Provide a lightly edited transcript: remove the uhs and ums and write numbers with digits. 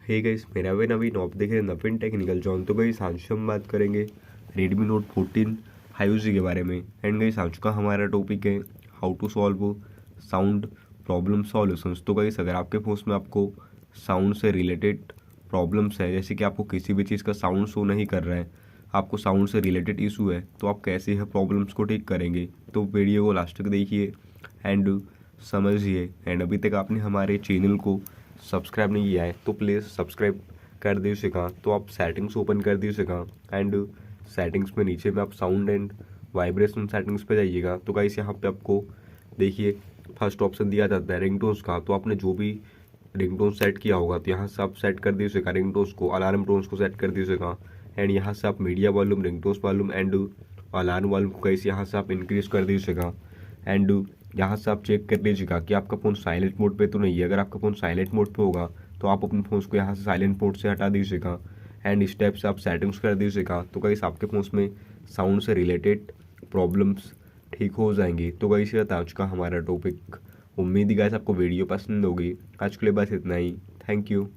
Hey guys, मेरा भी नवीन आप देख रहे हैं नवीन टेक्निकल जॉन। तो गाइस आज हम बात करेंगे Redmi Note 14 5G के बारे में। एंड गाइस आज का हमारा टॉपिक है how to solve sound problem solutions. तो गाइस अगर आपके फ़ोन में आपको साउंड से रिलेटेड प्रॉब्लम्स है, जैसे कि आपको किसी भी चीज़ का साउंड शो नहीं कर रहा है, आपको साउंड से रिलेटेड इशू है, तो आप कैसे यह प्रॉब्लम्स को ठीक करेंगे। तो वीडियो को लास्ट तक देखिए एंड समझिए। एंड अभी तक आपने हमारे चैनल को सब्सक्राइब नहीं किया है तो प्लीज़ सब्सक्राइब कर दीजिएगा। तो आप सेटिंग्स ओपन कर दीजिएगा एंड सेटिंग्स में नीचे में आप साउंड एंड वाइब्रेशन सेटिंग्स पे जाइएगा। तो गाइस यहाँ पे आपको देखिए फर्स्ट ऑप्शन दिया जाता है रिंगटोन्स का। तो आपने जो भी रिंगटोन सेट किया होगा तो यहाँ से आप सेट कर दीजिएगा रिंगटोन्स को, अलार्म टोन्स को सेट कर दीजिएगा। एंड यहाँ से आप media volume, ringtones volume and alarm volume को गाइस यहाँ से आप इंक्रीज कर दीजिएगा। एंड यहाँ से आप चेक कर लीजिएगा कि आपका फ़ोन साइलेंट मोड पे तो नहीं है। अगर आपका फ़ोन साइलेंट मोड पे होगा तो आप अपने फ़ोन को यहाँ से साइलेंट मोड से हटा दीजिएगा एंड इस टाइप से आप सेटिंग्स कर दीजिएगा। तो गाइस आपके फ़ोन में साउंड से रिलेटेड प्रॉब्लम्स ठीक हो जाएंगी। तो गाइस ये था आज का हमारा टॉपिक। उम्मीद है गाइस आपको वीडियो पसंद होगी। आज के लिए बस इतना ही। Thank you.